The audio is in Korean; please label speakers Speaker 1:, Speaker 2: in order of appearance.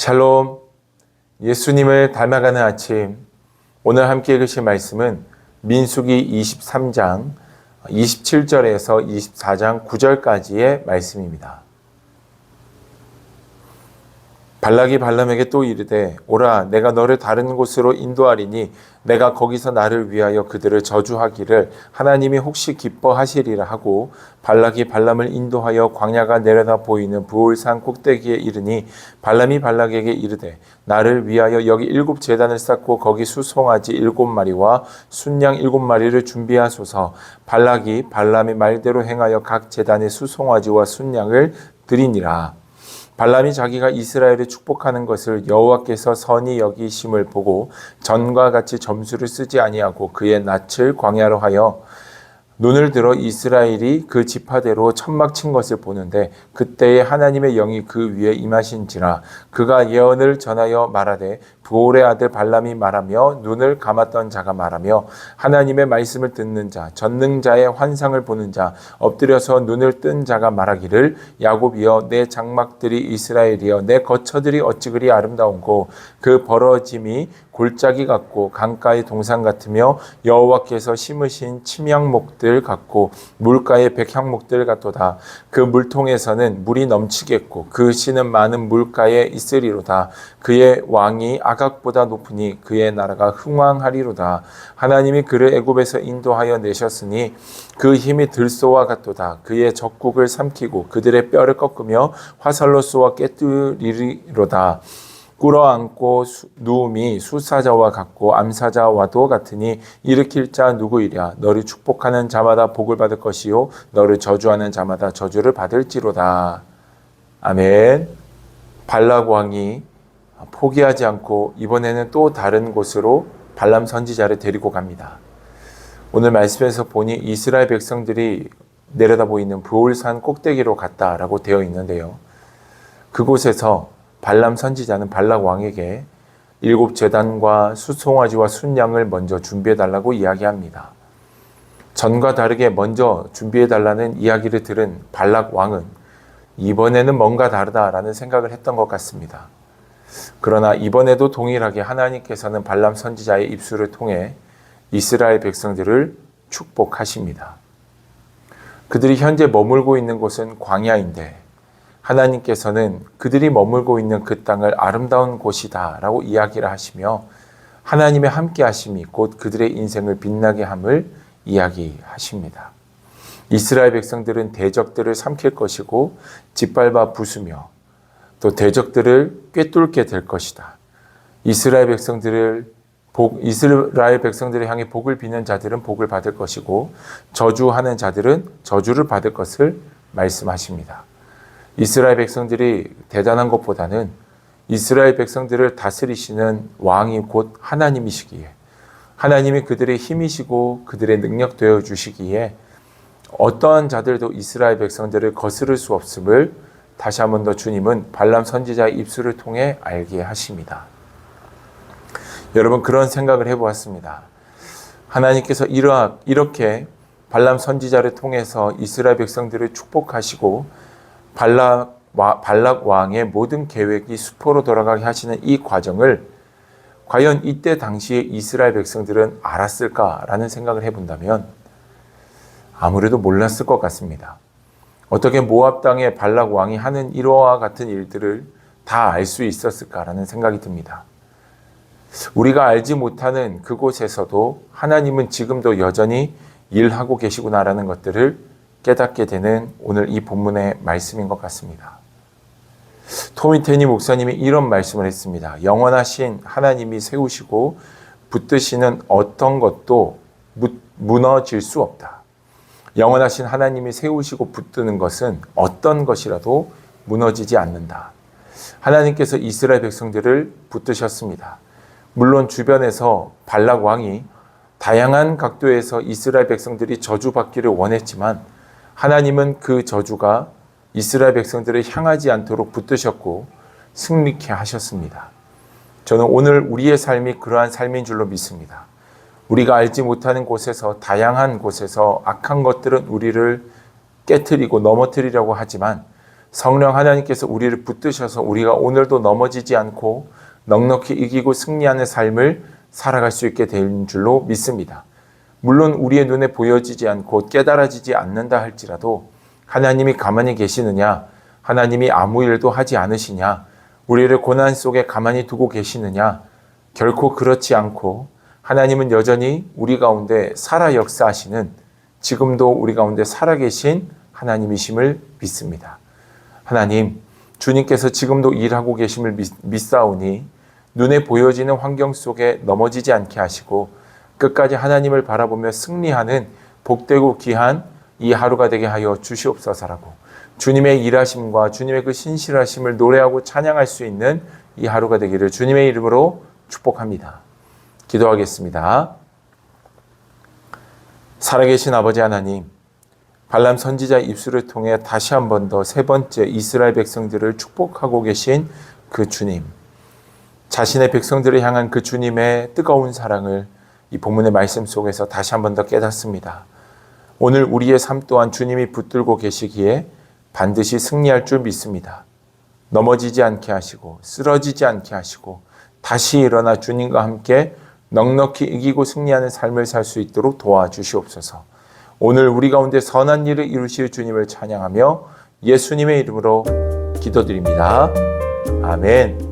Speaker 1: 샬롬, 예수님을 닮아가는 아침. 오늘 함께 읽으실 말씀은 민수기 23장 27절에서 24장 9절까지의 말씀입니다. 발락이 발람에게 또 이르되 오라 내가 너를 다른 곳으로 인도하리니 내가 거기서 나를 위하여 그들을 저주하기를 하나님이 혹시 기뻐하시리라 하고 발락이 발람을 인도하여 광야가 내려다 보이는 부올산 꼭대기에 이르니 발람이 발락에게 이르되 나를 위하여 여기 7 제단을 쌓고 거기 수송아지 7마리와 순양 7마리를 준비하소서. 발락이 발람의 말대로 행하여 각 제단에 수송아지와 순양을 드리니라. 발람이 자기가 이스라엘을 축복하는 것을 여호와께서 선히 여기심을 보고 전과 같이 점수를 쓰지 아니하고 그의 낯을 광야로 하여 눈을 들어 이스라엘이 그 지파대로 천막 친 것을 보는데 그때에 하나님의 영이 그 위에 임하신지라. 그가 예언을 전하여 말하되 부올의 아들 발람이 말하며 눈을 감았던 자가 말하며 하나님의 말씀을 듣는 자 전능자의 환상을 보는 자 엎드려서 눈을 뜬 자가 말하기를 야곱이여 내 장막들이 이스라엘이여 내 거처들이 어찌 그리 아름다운고 그 벌어짐이 골짜기 같고 강가의 동산 같으며 여호와께서 심으신 침향목들 같고 물가의 백향목들 같도다. 그 물통에서는 물이 넘치겠고 그 씨는 많은 물가에 있으리로다. 그의 왕이 아각보다 높으니 그의 나라가 흥왕하리로다. 하나님이 그를 애굽에서 인도하여 내셨으니 그 힘이 들소와 같도다. 그의 적국을 삼키고 그들의 뼈를 꺾으며 화살로 쏘아 깨뜨리리로다. 꿇어앉고 누움이 수사자와 같고 암사자와도 같으니 일으킬 자 누구이랴. 너를 축복하는 자마다 복을 받을 것이요 너를 저주하는 자마다 저주를 받을지로다. 아멘. 발락 왕이 포기하지 않고 이번에는 또 다른 곳으로 발람 선지자를 데리고 갑니다. 오늘 말씀에서 보니 이스라엘 백성들이 내려다 보이는 부올산 꼭대기로 갔다라고 되어 있는데요. 그곳에서 발람 선지자는 발락 왕에게 7 제단과 수송아지와 순양을 먼저 준비해달라고 이야기합니다. 전과 다르게 먼저 준비해달라는 이야기를 들은 발락 왕은 이번에는 뭔가 다르다라는 생각을 했던 것 같습니다. 그러나 이번에도 동일하게 하나님께서는 발람 선지자의 입술을 통해 이스라엘 백성들을 축복하십니다. 그들이 현재 머물고 있는 곳은 광야인데 하나님께서는 그들이 머물고 있는 그 땅을 아름다운 곳이다 라고 이야기를 하시며 하나님의 함께 하심이 곧 그들의 인생을 빛나게 함을 이야기하십니다. 이스라엘 백성들은 대적들을 삼킬 것이고 짓밟아 부수며 또 대적들을 꿰뚫게 될 것이다. 이스라엘 백성들을 향해 복을 비는 자들은 복을 받을 것이고 저주하는 자들은 저주를 받을 것을 말씀하십니다. 이스라엘 백성들이 대단한 것보다는 이스라엘 백성들을 다스리시는 왕이 곧 하나님이시기에 하나님이 그들의 힘이시고 그들의 능력 되어 주시기에 어떠한 자들도 이스라엘 백성들을 거스를 수 없음을 다시 한 번 더 주님은 발람 선지자의 입술을 통해 알게 하십니다. 여러분 그런 생각을 해보았습니다. 하나님께서 이렇게 발람 선지자를 통해서 이스라엘 백성들을 축복하시고 발락 왕의 모든 계획이 수포로 돌아가게 하시는 이 과정을 과연 이때 당시에 이스라엘 백성들은 알았을까라는 생각을 해본다면 아무래도 몰랐을 것 같습니다. 어떻게 모압 땅의 발락 왕이 하는 이와 같은 일들을 다 알 수 있었을까라는 생각이 듭니다. 우리가 알지 못하는 그곳에서도 하나님은 지금도 여전히 일하고 계시구나라는 것들을 깨닫게 되는 오늘 이 본문의 말씀인 것 같습니다. 토미 테니 목사님이 이런 말씀을 했습니다. 영원하신 하나님이 세우시고 붙드시는 어떤 것도 무너질 수 없다. 영원하신 하나님이 세우시고 붙드는 것은 어떤 것이라도 무너지지 않는다. 하나님께서 이스라엘 백성들을 붙드셨습니다. 물론 주변에서 발락 왕이 다양한 각도에서 이스라엘 백성들이 저주받기를 원했지만 하나님은 그 저주가 이스라엘 백성들을 향하지 않도록 붙드셨고 승리케 하셨습니다. 저는 오늘 우리의 삶이 그러한 삶인 줄로 믿습니다. 우리가 알지 못하는 곳에서 다양한 곳에서 악한 것들은 우리를 깨트리고 넘어뜨리려고 하지만 성령 하나님께서 우리를 붙드셔서 우리가 오늘도 넘어지지 않고 넉넉히 이기고 승리하는 삶을 살아갈 수 있게 된 줄로 믿습니다. 물론 우리의 눈에 보여지지 않고 깨달아지지 않는다 할지라도 하나님이 가만히 계시느냐, 하나님이 아무 일도 하지 않으시냐, 우리를 고난 속에 가만히 두고 계시느냐, 결코 그렇지 않고 하나님은 여전히 우리 가운데 살아 역사하시는, 지금도 우리 가운데 살아계신 하나님이심을 믿습니다. 하나님, 주님께서 지금도 일하고 계심을 믿사오니 눈에 보여지는 환경 속에 넘어지지 않게 하시고 끝까지 하나님을 바라보며 승리하는 복되고 귀한 이 하루가 되게 하여 주시옵소서라고, 주님의 일하심과 주님의 그 신실하심을 노래하고 찬양할 수 있는 이 하루가 되기를 주님의 이름으로 축복합니다. 기도하겠습니다. 살아계신 아버지 하나님, 발람 선지자의 입술을 통해 다시 한 번 더 세 번째 이스라엘 백성들을 축복하고 계신 그 주님, 자신의 백성들을 향한 그 주님의 뜨거운 사랑을 이 본문의 말씀 속에서 다시 한 번 더 깨닫습니다. 오늘 우리의 삶 또한 주님이 붙들고 계시기에 반드시 승리할 줄 믿습니다. 넘어지지 않게 하시고 쓰러지지 않게 하시고 다시 일어나 주님과 함께 넉넉히 이기고 승리하는 삶을 살 수 있도록 도와주시옵소서. 오늘 우리 가운데 선한 일을 이루실 주님을 찬양하며 예수님의 이름으로 기도드립니다. 아멘.